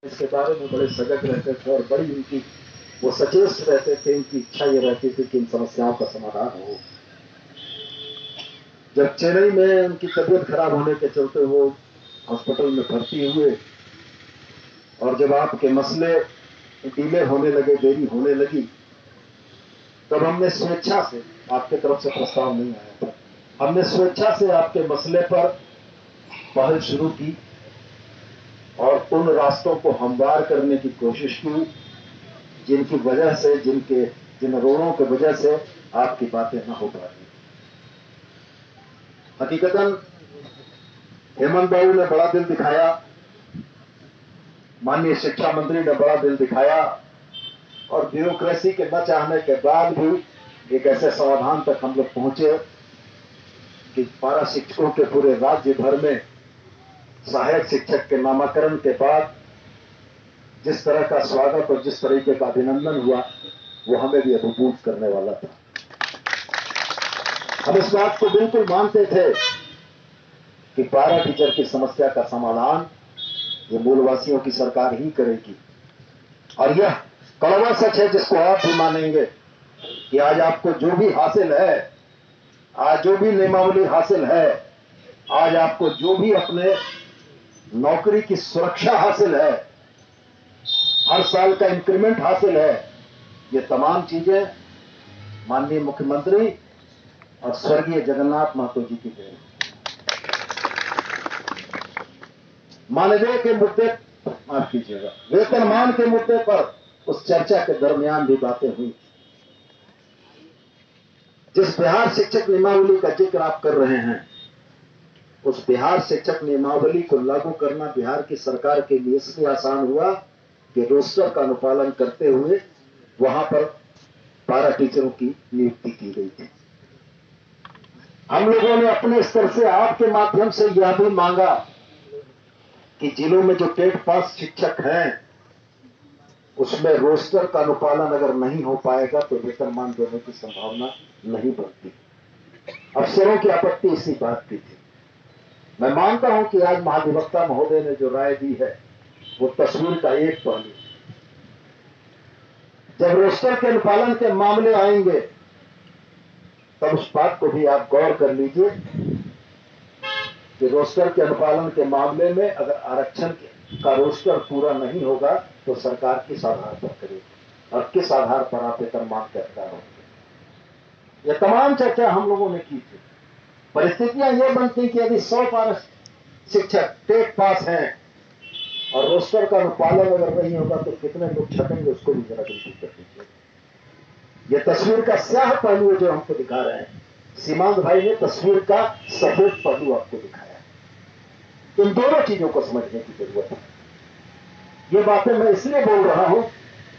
इसके बारे में बड़े सजग रहते थे और बड़ी उनकी वो सचेत रहते थे। उनकी इच्छा ये रहती थी कि इन समस्याओं का समाधान हो। जब चेन्नई में उनकी तबीयत खराब होने के चलते वो हॉस्पिटल में भर्ती हुए और जब आपके मसले डिले होने लगे, देरी होने लगी, तब हमने स्वेच्छा से, आपके तरफ से प्रस्ताव नहीं आया था, हमने स्वेच्छा से आपके मसले पर पहल शुरू की और उन रास्तों को हमवार करने की कोशिश की जिनकी वजह से, जिन रोड़ों की वजह से आपकी बातें न हो पा रही। हकीकतन हेमंत बाबू ने बड़ा दिल दिखाया, माननीय शिक्षा मंत्री ने बड़ा दिल दिखाया और ब्यूरोक्रेसी के न चाहने के बाद भी एक ऐसे समाधान तक हम लोग पहुंचे कि पारा शिक्षकों के पूरे राज्य भर में सहायक शिक्षक के नामाकरण के बाद जिस तरह का स्वागत और जिस तरीके का अभिनंदन हुआ वो हमें भी अभिभूत करने वाला था। हम इस बात को बिल्कुल मानते थे कि पारा टीचर की समस्या का समाधान ये मूलवासियों की सरकार ही करेगी। और यह कड़वा सच है जिसको आप भी मानेंगे कि आज आपको जो भी हासिल है, आज जो भी नियमावली हासिल है, आज आपको जो भी अपने नौकरी की सुरक्षा हासिल है, हर साल का इंक्रीमेंट हासिल है, ये तमाम चीजें माननीय मुख्यमंत्री और स्वर्गीय जगन्नाथ महतो जी की देन। मानदेय के मुद्दे, माफ कीजिएगा, वेतनमान के मुद्दे पर उस चर्चा के दरमियान भी बातें हुई। जिस बिहार शिक्षक नियमावली का जिक्र आप कर रहे हैं, उस बिहार शिक्षक नियमावली को लागू करना बिहार की सरकार के लिए इसलिए आसान हुआ कि रोस्टर का अनुपालन करते हुए वहां पर पारा टीचरों की नियुक्ति की गई थी। हम लोगों ने अपने स्तर से आपके माध्यम से यह भी मांगा कि जिलों में जो टेट पास शिक्षक हैं उसमें रोस्टर का अनुपालन अगर नहीं हो पाएगा तो वेतनमान देने की संभावना नहीं बनती। अफसरों की आपत्ति इसी बात की थी। मैं मानता हूं कि आज महाधिवक्ता महोदय ने जो राय दी है वो तस्वीर का एक पहलू। जब रोस्टर के अनुपालन के मामले आएंगे तब उस बात को भी आप गौर कर लीजिए कि रोस्टर के अनुपालन के मामले में अगर आरक्षण का रोस्टर पूरा नहीं होगा तो सरकार किस आधार पर करेगी और किस आधार पर आप वेतनमान के अधिकार होंगे। यह तमाम चर्चा हम लोगों ने की थी। परिस्थितियां यह बनती कि यदि 100 पारा शिक्षक टेट पास हैं और रोस्टर का अनुपालन अगर नहीं होगा तो कितने लोग छटेंगे, उसको भी जरा गिनती कर लीजिए। यह तस्वीर का स्याह पहलू है जो हमको दिखा रहे हैं। सीमांत भाई ने तस्वीर का सफेद पहलू आपको दिखाया। इन दोनों चीजों को समझने की जरूरत है। ये बातें मैं इसलिए बोल रहा हूं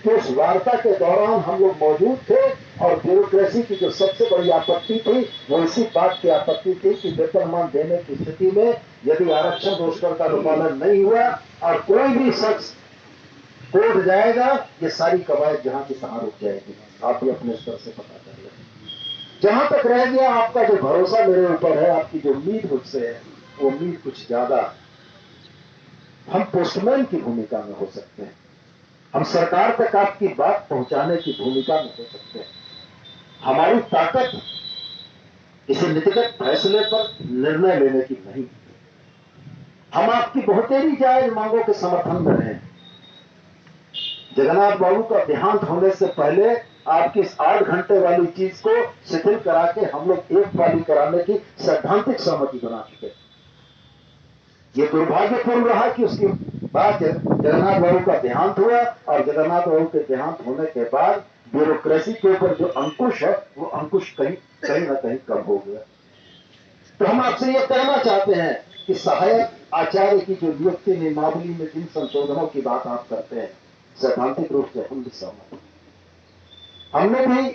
कि उस वार्ता के दौरान हम लोग मौजूद थे और ब्यूरोक्रेसी की जो सबसे बड़ी आपत्ति थी वो इसी बात की आपत्ति थी कि वेतनमान देने की स्थिति में यदि आरक्षण रोस्टर का अनुपालन नहीं हुआ और कोई भी शख्स कोर्ट जाएगा, ये सारी कवायद जहां की तहां रुक जाएगी। आप भी अपने स्तर से पता कर लें। जहां तक रह गया आपका जो भरोसा मेरे ऊपर है, आपकी जो उम्मीद मुझसे है, वो उम्मीद कुछ ज्यादा। हम पोस्टमैन की भूमिका में हो सकते हैं, हम सरकार तक आपकी बात पहुंचाने की भूमिका में हो सकते हैं। हमारी ताकत इसे नीतिगत फैसले पर निर्णय लेने की नहीं। हम आपकी बहुतेरी जायज मांगों के समर्थन में हैं। जगन्नाथ बाबू का देहांत होने से पहले आपकी इस 8 घंटे वाली चीज को शिथिल करा के हम लोग एक पाली कराने की सैद्धांतिक सहमति बना चुके। ये दुर्भाग्यपूर्ण रहा कि उसके बाद जगन्नाथ बाबू का देहांत हुआ और जगन्नाथ बाबू के देहांत होने के बाद ब्यूरोक्रेसी के ऊपर जो अंकुश है वो अंकुश कहीं ना कहीं कम हो गया। तो हम आपसे ये कहना चाहते हैं कि सहायक आचार्य की जो नियुक्ति नियमावली में जिन संशोधनों की बात आप करते हैं, सैद्धांतिक रूप से हम भी सहमत हैं। हमने भी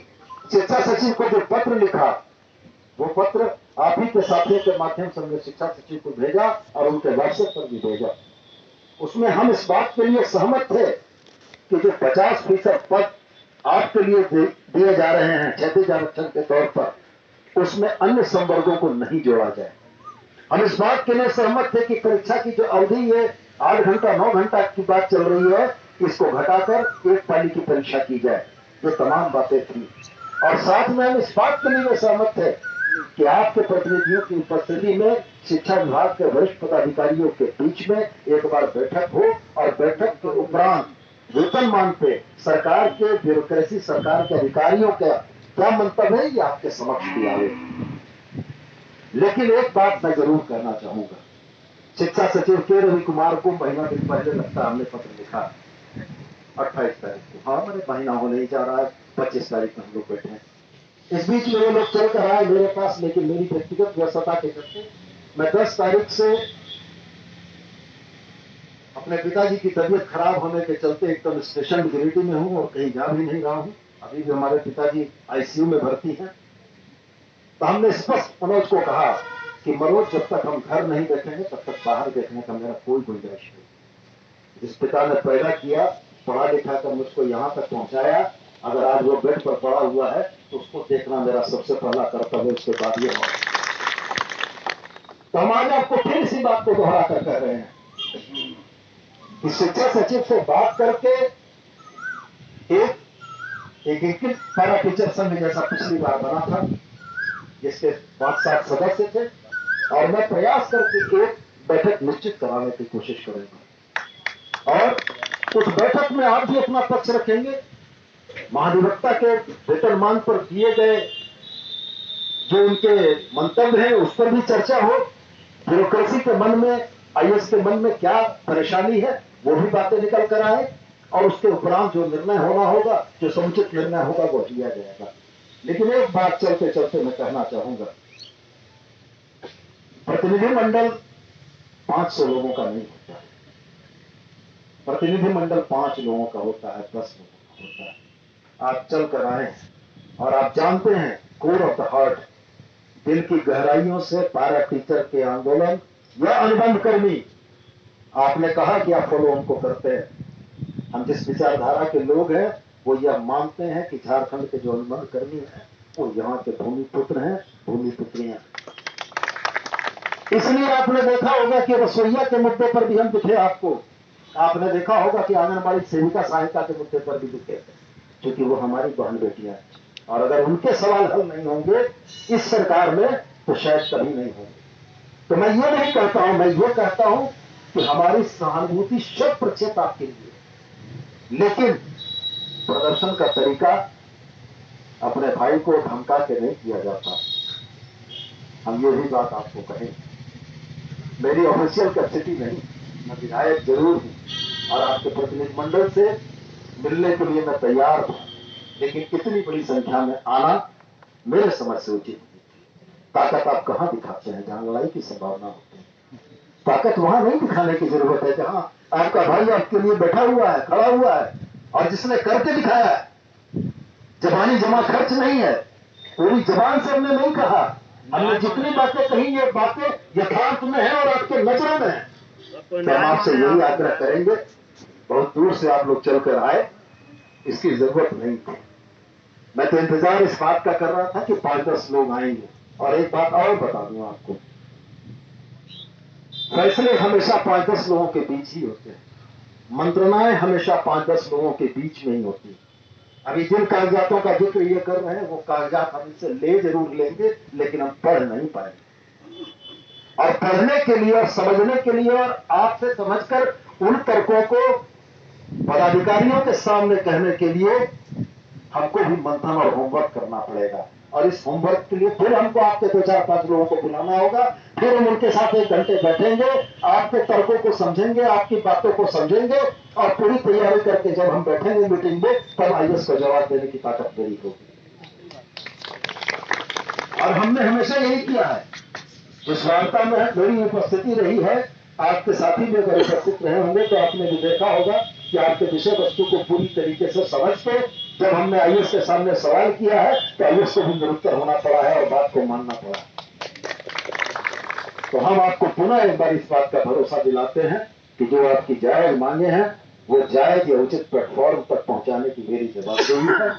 शिक्षा सचिव को जो पत्र लिखा वो पत्र आप ही के साथियों के माध्यम से हमने शिक्षा सचिव को भेजा और उनके व्हाट्सएप पर भी भेजा। उसमें हम इस बात के लिए सहमत थे कि जो 50% पद आपके लिए दिए जा रहे हैं क्षैतिज आरक्षण के तौर पर, उसमें अन्य संवर्गों को नहीं जोड़ा जाए। हम इस बात के लिए सहमत थे कि परीक्षा की जो अवधि है 8 घंटा 9 घंटा की बात चल रही है, इसको घटाकर एक पाली की परीक्षा की जाए। ये तमाम बातें थी। और साथ में हम इस बात के लिए सहमत थे कि आपके प्रतिनिधियों की उपस्थिति में शिक्षा विभाग के वरिष्ठ पदाधिकारियों के बीच में एक बार बैठक हो, और बैठक के उपरांत वेतनमान पे सरकार के ब्यूरोक्रेसी, सरकार के अधिकारियों का क्या मंतव्य है, ये आपके समक्ष भी आवे। लेकिन एक बात मैं जरूर कहना चाहूंगा, शिक्षा सचिव के रवि कुमार को महीना दिन पहले लगता हमने पत्र लिखा 28 तारीख को। हाँ, मैंने महीना होने ही जा रहा है, 25 तारीख में हम लोग बैठे हैं। इस बीच में वो लोग चल कर आए मेरे पास, लेकिन मेरी व्यक्तिगत व्यस्तता के चलते मैं 10 तारीख से अपने पिताजी की तबीयत खराब होने के चलते एकदम स्टेशन गिरिटी में हूं और कहीं जा भी नहीं रहा हूं। अभी भी हमारे पिताजी आईसीयू में भर्ती हैं। तो हमने स्पष्ट मनोज को कहा कि मनोज, जब तक हम घर नहीं देखेंगे तब तक बाहर देखने का मेरा कोई गुंजाइश नहीं। जिस पिता ने पैदा किया, पढ़ा लिखा कर मुझको यहां तक पहुंचाया, अगर आज वो बेड पर पड़ा हुआ है तो उसको देखना मेरा सबसे पहला कर्तव्य। उसके बाद ये हो, तो हम आज आपको फिर इसी बात को दोहरा कर कह रहे हैं कि शिक्षा सचिव से बात करके एक पैरा टीचर संघ जैसा पिछली बार बना था, जिसके 5-7 सदस्य थे, और मैं प्रयास करके एक बैठक निश्चित कराने की कोशिश करूंगा। और उस बैठक में आप भी अपना पक्ष रखेंगे। महाधिवक्ता के वेतनमान पर दिए गए जो उनके मंतव्य हैं उस पर भी चर्चा हो। ब्यूरोक्रेसी के मन में, आईएएस के मन में क्या परेशानी है, वो भी बातें निकल कर आए, और उसके उपरांत जो निर्णय होना होगा, जो समुचित निर्णय होगा, वो लिया जाएगा। लेकिन एक बात चलते चलते मैं कहना चाहूंगा, प्रतिनिधिमंडल 500 लोगों का नहीं होता है। प्रतिनिधिमंडल 5 लोगों का होता है, 10 लोगों का होता है। आप चल कर आए और आप जानते हैं, कोर ऑफ द हार्ट, दिल की गहराइयों से पैरा टीचर के आंदोलन या अनुबंध कर्मी, आपने कहा कि आप फॉलो हमको करते हैं। हम जिस विचारधारा के लोग हैं वो यह मानते हैं कि झारखंड के जो अनुबंध कर्मी हैं वो यहाँ के भूमिपुत्र हैं, भूमिपुत्रियां। इसलिए आपने देखा होगा कि रसोईया के मुद्दे पर भी हम दिखे आपको। आपने देखा होगा कि आंगनबाड़ी सेविका सहायता के मुद्दे पर भी दिखे, क्योंकि वो हमारी बहन बेटियां हैं। और अगर उनके सवाल हल नहीं होंगे इस सरकार में तो शायद कभी नहीं होंगे। तो मैं ये नहीं कहता हूं, मैं ये कहता हूं कि हमारी सहानुभूति 100% आपके लिए, लेकिन प्रदर्शन का तरीका अपने भाई को धमका के नहीं किया जाता। हम ये भी बात आपको कहें, मेरी ऑफिशियल कैपेसिटी नहीं, मैं विधायक जरूर हूं और आपके प्रतिनिधिमंडल से मिलने के लिए मैं तैयार हूं, लेकिन इतनी बड़ी संख्या में आना मेरे समझ से उचित नहीं। ताकत आप कहां दिखाते हैं जहां लड़ाई की संभावना होती है। ताकत वहां नहीं दिखाने की जरूरत है जहां आपका भाई आपके लिए बैठा हुआ है, खड़ा हुआ है, और जिसने करके दिखाया है। जबानी जमा खर्च नहीं है, पूरी जबान से हमने नहीं कहा। हमने जितनी बातें कही ये बातें यथार्थ में है और आपके नजरों में है। तो हम आपसे यही आग्रह करेंगे, बहुत दूर से आप लोग चलकर आए, इसकी जरूरत नहीं थी। मैं तो इंतजार इस बात का कर रहा था कि 5-10 लोग आएंगे। और एक बात और बता दूं आपको, फैसले हमेशा 5-10 लोगों के बीच ही होते हैं, मंत्रणाएं हमेशा 5-10 लोगों के बीच में ही होती। अभी जिन कागजातों का जिक्र ये कर रहे हैं वो कागजात हम इनसे ले जरूर लेंगे, लेकिन हम पढ़ नहीं पाएंगे। और पढ़ने के लिए और समझने के लिए और आपसे समझकर उन तर्कों को पदाधिकारियों के सामने कहने के लिए हमको भी मंथन और होमवर्क करना पड़ेगा। और इस होमवर्क के लिए फिर हमको आपके 2-4-5 लोगों को बुलाना होगा, फिर हम उनके साथ 1 घंटे बैठेंगे, आपके तर्कों को समझेंगे, आपकी बातों को समझेंगे, और पूरी तैयारी करके जब हम बैठेंगे मीटिंग में तब आईएएस को जवाब देने की ताकत मेरी होगी। और हमने हमेशा यही किया है। इस वार्ता में मेरी उपस्थिति रही है, आपके साथी भी अगर उपस्थित रहे होंगे तो आपने भी देखा होगा कि आपके विषय वस्तु को पूरी तरीके से समझ के जब हमने आईएएस के सामने सवाल किया है तो आईएएस को भी निरुत्तर होना पड़ा है और बात को मानना पड़ा। तो हम आपको पुनः एक बार इस बात का भरोसा दिलाते हैं कि जो आपकी जायज मांगे हैं वो जायज या उचित प्लेटफॉर्म तक पहुंचाने की मेरी जवाबदेही है।